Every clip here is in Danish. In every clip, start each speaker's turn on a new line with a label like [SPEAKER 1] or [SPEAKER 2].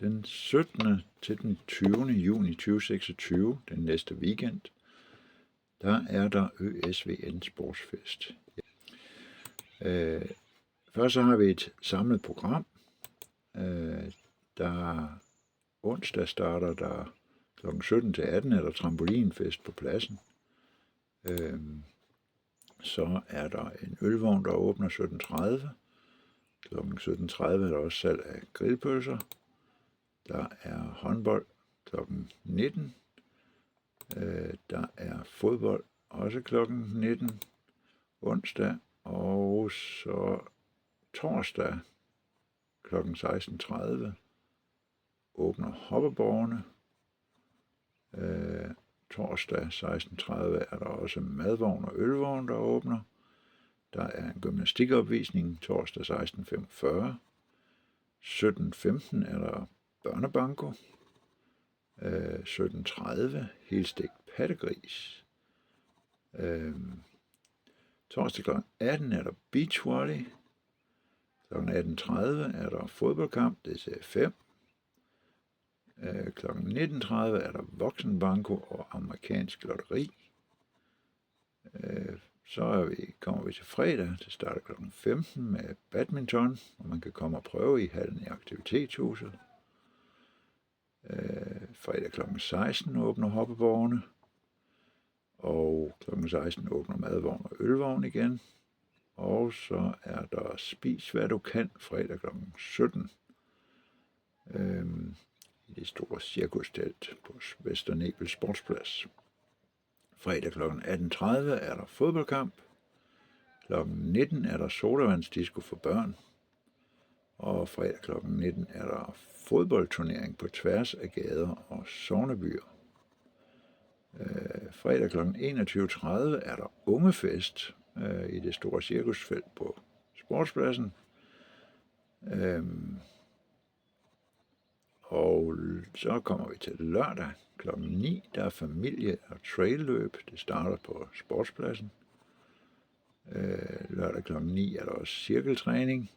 [SPEAKER 1] Den 17. til den 20. juni 2026, den næste weekend, der er der ØSVN Sportsfest. Først så har vi et samlet program. Der onsdag starter der kl. 17 til 18 er der trampolinfest på pladsen. Så er der en ølvogn, der åbner 17.30. Kl. 17.30 er der også salg af grillpølser. Der er håndbold kl. 19. Der er fodbold også kl. 19 onsdag. Og så torsdag kl. 16.30 åbner hoppeborgene. Torsdag 16.30 er der også madvogn og ølvogn, der åbner. Der er en gymnastikopvisning torsdag 16.45. 17.15 er der børnebanko. 17.30 helstegt pattegris. Torsdag kl. 18 er der beachvolley. Kl. 18.30 er der fodboldkamp, det er serie 5. Kl. 19.30 er der voksenbanko og amerikansk lotteri. Så kommer vi til fredag. Det starter kl. 15 med badminton, hvor man kan komme og prøve i hallen i aktivitetshuset. Fredag kl. 16 åbner hoppeborgene. Og kl. 16 åbner madvogn og ølvogn igen. Og så er der spis hvad du kan fredag kl. 17. I det store cirkustelt på Vester Nebel Sportsplads. Fredag kl. 18.30 er der fodboldkamp. Kl. 19 er der sodavandsdisco for børn. Og fredag kl. 19 er der fodboldturnering på tværs af gader og sognebyer. Fredag kl. 21.30 er der ungefest i det store cirkusfelt på Sportspladsen. Og så kommer vi til lørdag kl. 9, der er familie- og trailløb. Det starter på Sportspladsen. Lørdag kl. 9 er der også cirkeltræning.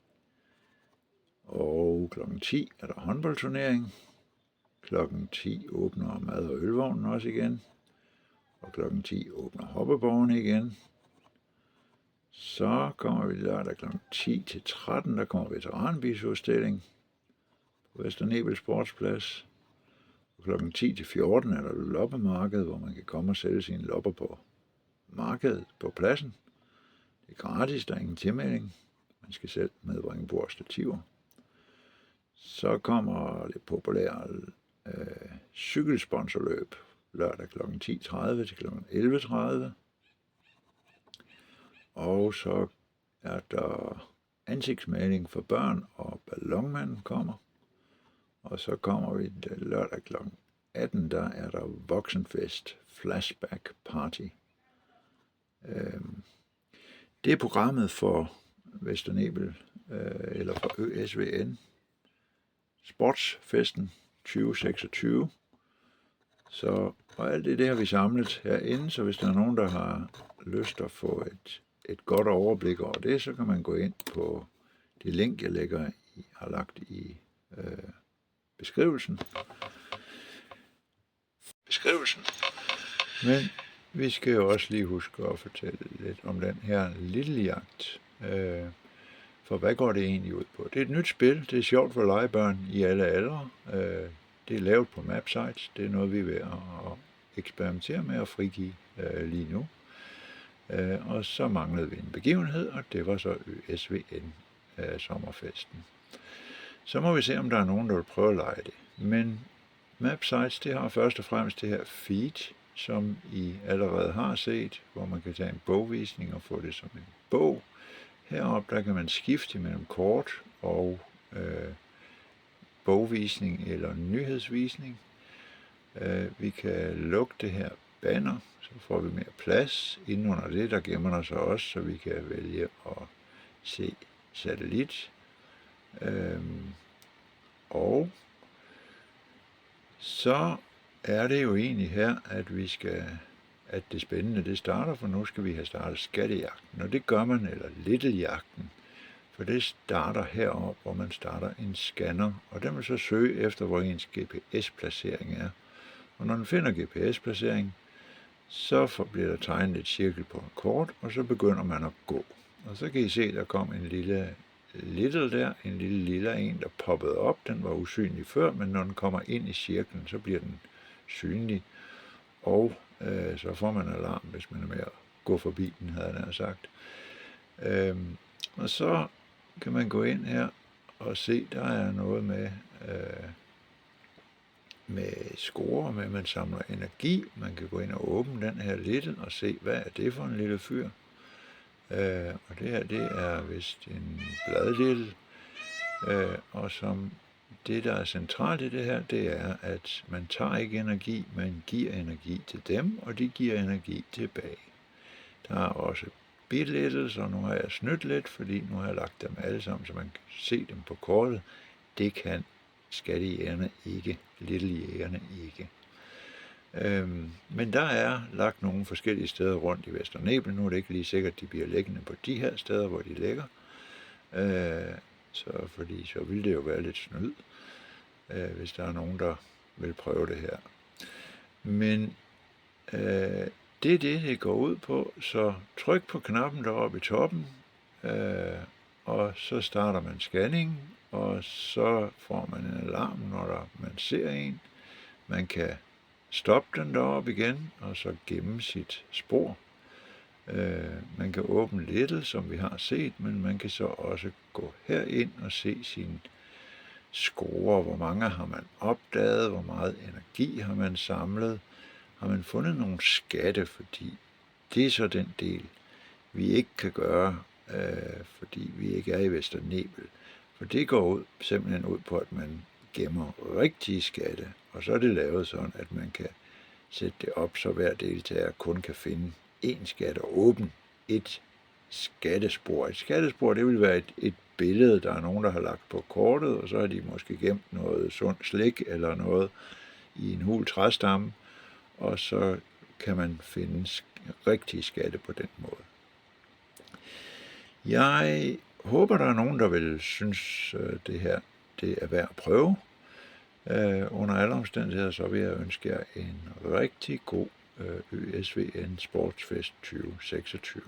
[SPEAKER 1] Og kl. 10 er der håndboldturnering. Kl. 10 åbner mad- og ølvognen også igen. Og kl. 10 åbner hoppeborgene igen. Så kommer vi lørdag kl. 10 til 13, der kommer veteranbilsudstilling på Vester Nebel Sportsplads. Og kl. 10 til 14 er der loppemarked, hvor man kan komme og sælge sine lopper på markedet på pladsen. Det er gratis, der er ingen tilmelding. Man skal selv medbringe bord og stativer. Så kommer det populære cykelsponsorløb lørdag kl. 10.30 til kl. 11.30. Og så er der ansigtsmaling for børn, og ballonmanden kommer. Og så kommer vi lørdag kl. 18, der er der voksenfest, flashback party. Det er programmet for Vester Nebel, eller for ØSVN, Sportsfesten 2026. Så, og alt det har vi samlet herinde, så hvis der er nogen, der har lyst at få et godt overblik over det, så kan man gå ind på det link, jeg har lagt i beskrivelsen. Men vi skal jo også lige huske at fortælle lidt om den her lille jagt. For hvad går det egentlig ud på? Det er et nyt spil. Det er sjovt for legebørn i alle aldre. Det er lavet på Mapsites. Det er noget, vi er ved at eksperimentere med og frigive lige nu. Og så manglede vi en begivenhed, og det var så ØSVN sommerfesten. Så må vi se, om der er nogen, der vil prøve at lege det. Men Mapsites, det har først og fremmest det her feed, som I allerede har set, hvor man kan tage en bogvisning og få det som en bog. Heroppe der kan man skifte mellem kort og bogvisning eller nyhedsvisning. Vi kan lukke det her banner, så får vi mere plads. Inden under det, der gemmer der sig også, så vi kan vælge at se satellit. Og så er det jo egentlig her, at det spændende det starter, for nu skal vi have startet skattejagten. Og det gør man, eller Little-jagten, For det starter heroppe, hvor man starter en scanner, og den vil så søge efter, hvor ens GPS-placering er. Og når den finder GPS-placering, så bliver der tegnet et cirkel på en kort, og så begynder man at gå. Og så kan I se, der kom en lille der, en lille en, der poppede op. Den var usynlig før, men når den kommer ind i cirklen, så bliver den synlig. Og så får man alarm, hvis man er med at gå forbi den, havde jeg sagt. Og så kan man gå ind her og se, der er noget med score, med at man samler energi. Man kan gå ind og åbne den her lidt og se, hvad er det for en lille fyr. Og det her, det er vist en bladlille. Og som det, der er centralt i det her, det er, at man tager ikke energi, man giver energi til dem, og de giver energi tilbage. Der er også bitlettelser, nu har jeg snydt lidt, fordi nu har jeg lagt dem alle sammen, så man kan se dem på kortet. Det kan skattejægerne ikke, littlejægerne ikke. Men der er lagt nogle forskellige steder rundt i Vesternebel. Nu er det ikke lige sikkert, at de bliver liggende på de her steder, hvor de ligger. Fordi så vil det jo være lidt snyd, hvis der er nogen, der vil prøve det her. Men det er det går ud på, så tryk på knappen deroppe i toppen, og så starter man scanning, og så får man en alarm, når man ser en. Man kan stoppe den deroppe igen, og så gemme sit spor. Man kan åbne lidt, som vi har set, men man kan så også gå herind og se sin score. Hvor mange har man opdaget? Hvor meget energi har man samlet? Har man fundet nogle skatte? Fordi det er så den del, vi ikke kan gøre, fordi vi ikke er i Vesternebel. For det går simpelthen ud på, at man gemmer rigtige skatte, og så er det lavet sådan, at man kan sætte det op, så hver deltager kun kan finde én skat og åbne et skattespor. Et skattespor, det vil være et billede, der er nogen, der har lagt på kortet, og så har de måske gemt noget sundt slik eller noget i en hul træstamme, og så kan man finde rigtige skatte på den måde. Jeg håber, der er nogen, der vil synes, det her det er værd at prøve. Under alle omstændigheder, så vil jeg ønske jer en rigtig god ØSVN Sportsfest 2026.